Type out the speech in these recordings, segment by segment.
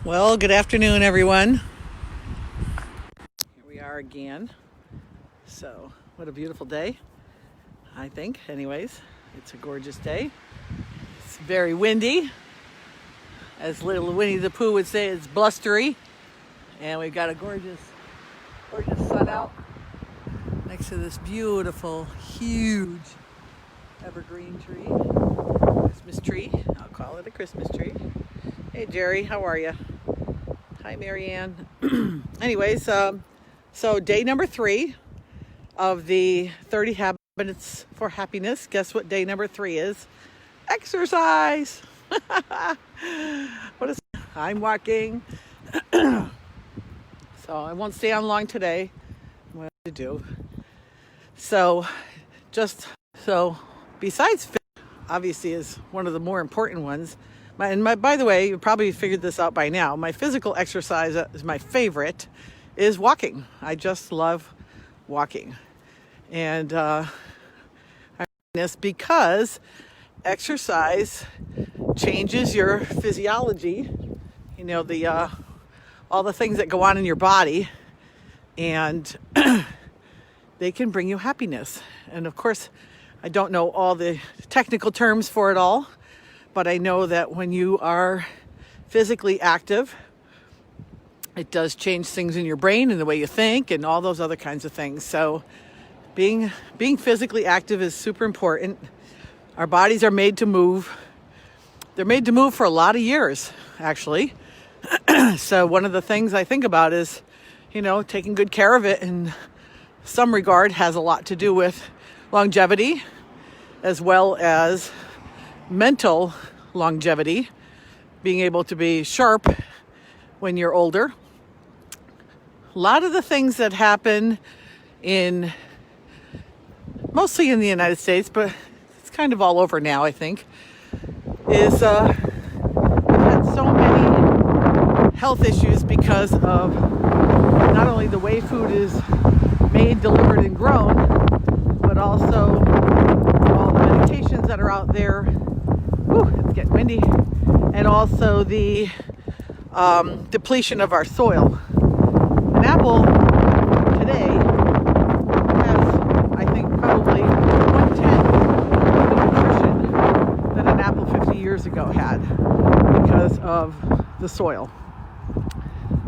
Well, good afternoon, everyone. Here we are again. So, what a beautiful day, I think. Anyways, it's a gorgeous day. It's very windy. As little Winnie the Pooh would say, it's blustery. And we've got a gorgeous sun out next to this beautiful, huge evergreen tree. Christmas tree. I'll call it a Christmas tree. Hey, Jerry, how are you? Hi, Marianne. Anyways, so day number 3 of the 30 Habits for Happiness. Guess what day number 3 is? Exercise. I'm walking. So I won't stay on long today. What to do? So besides fit, obviously is one of the more important ones. By the way, you probably figured this out by now. My physical exercise is my favorite is walking. I just love walking. And I this because exercise changes your physiology, all the things that go on in your body, and they can bring you happiness. And of course, I don't know all the technical terms for it all, but I know that when you are physically active, it does change things in your brain and the way you think and all those other kinds of things. So being physically active is super important. Our bodies are made to move. They're made to move for a lot of years, actually. So one of the things I think about is, taking good care of it in some regard has a lot to do with longevity as well as mental longevity, being able to be sharp when you're older. A lot of the things that happen mostly in the United States, but it's kind of all over now, I think, is we've had so many health issues because of not only the way food is made, delivered, and grown, but also all the medications that are out there. It's getting windy. And also the depletion of our soil. An apple today has, I think, probably 1/10 of the nutrition that an apple 50 years ago had because of the soil.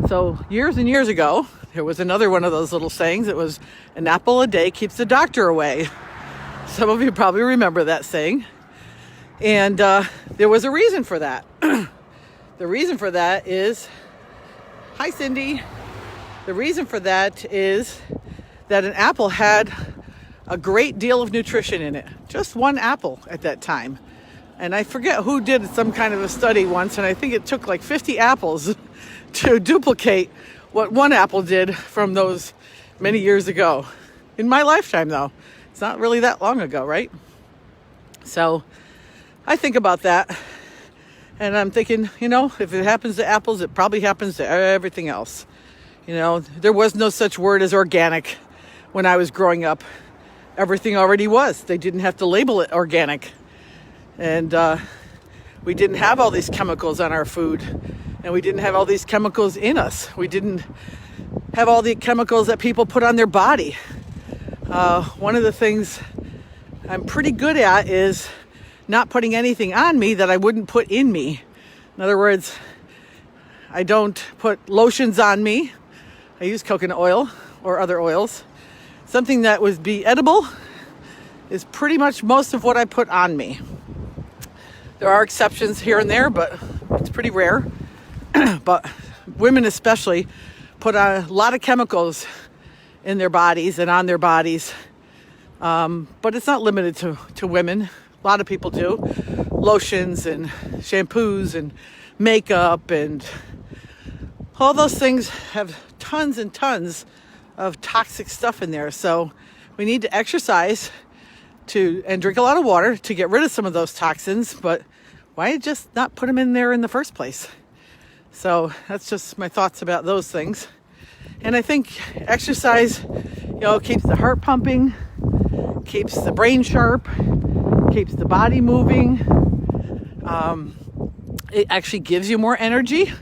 So years and years ago, there was another one of those little sayings. It was, an apple a day keeps the doctor away. Some of you probably remember that saying. And there was a reason for that. The reason for that is, hi Cindy. The reason for that is that an apple had a great deal of nutrition in it. Just one apple at that time. And I forget who did some kind of a study once, and I think it took like 50 apples to duplicate what one apple did from those many years ago. In my lifetime, though. It's not really that long ago, right? So I think about that, and I'm thinking, if it happens to apples, it probably happens to everything else. There was no such word as organic when I was growing up. Everything already was. They didn't have to label it organic. And we didn't have all these chemicals on our food, and we didn't have all these chemicals in us. We didn't have all the chemicals that people put on their body. One of the things I'm pretty good at is not putting anything on me that I wouldn't put in me. In other words, I don't put lotions on me. I use coconut oil or other oils. Something that would be edible is pretty much most of what I put on me. There are exceptions here and there, but it's pretty rare. But women especially put a lot of chemicals in their bodies and on their bodies. But it's not limited to women. A lot of people do. Lotions and shampoos and makeup and all those things have tons and tons of toxic stuff in there. So we need to exercise and drink a lot of water to get rid of some of those toxins. But why just not put them in there in the first place? So that's just my thoughts about those things. And I think exercise, keeps the heart pumping, keeps the brain sharp, keeps the body moving. It actually gives you more energy.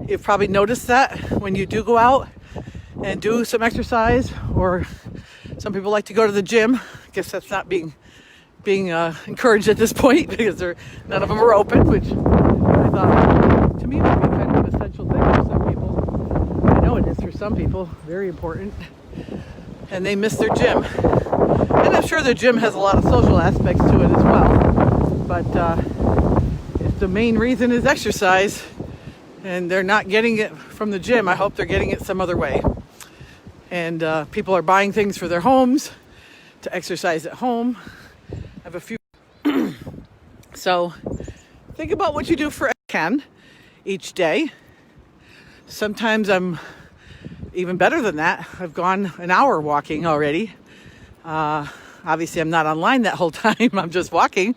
You've probably noticed that when you do go out and do some exercise, or some people like to go to the gym. I guess that's not being encouraged at this point because none of them are open, which I thought to me would be kind of an essential thing for some people. I know it is for some people, very important, and they miss their gym. And I'm sure the gym has a lot of social aspects to it as well, but if the main reason is exercise and they're not getting it from the gym, I hope they're getting it some other way. And people are buying things for their homes to exercise at home. I have a few. So think about what you do for can each day. Sometimes I'm even better than that. I've gone an hour walking already. Obviously, I'm not online that whole time. I'm just walking.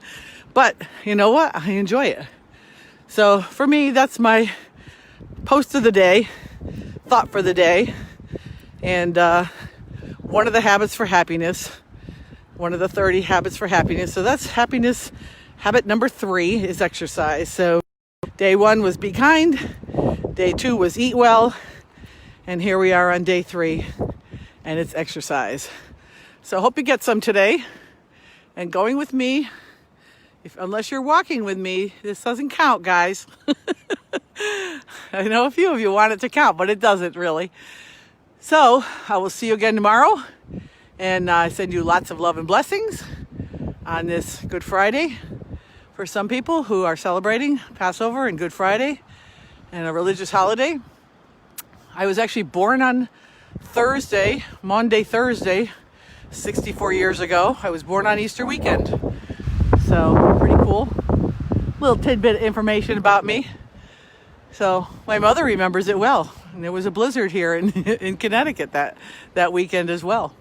But you know what? I enjoy it. So for me, that's my post of the day, thought for the day. And one of the habits for happiness, one of the 30 habits for happiness. So that's happiness. Habit number 3 is exercise. So day 1 was be kind. Day 2 was eat well. And here we are on day 3, and it's exercise. So I hope you get some today. And going with me, unless you're walking with me, this doesn't count, guys. I know a few of you want it to count, but it doesn't really. So I will see you again tomorrow, and I send you lots of love and blessings on this Good Friday for some people who are celebrating Passover and Good Friday and a religious holiday. I was actually born on Thursday, Maundy Thursday, 64 years ago. I was born on Easter weekend. So pretty cool. Little tidbit of information about me. So my mother remembers it well. And there was a blizzard here in Connecticut that weekend as well.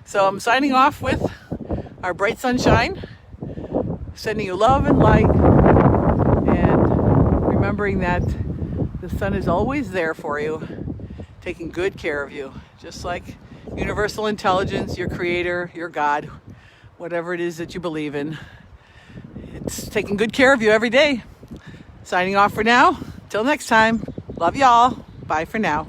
So I'm signing off with our bright sunshine, sending you love and light, and remembering that the sun is always there for you, taking good care of you, just like universal intelligence, your creator, your God, whatever it is that you believe in. It's taking good care of you every day. Signing off for now. Till next time. Love y'all. Bye for now.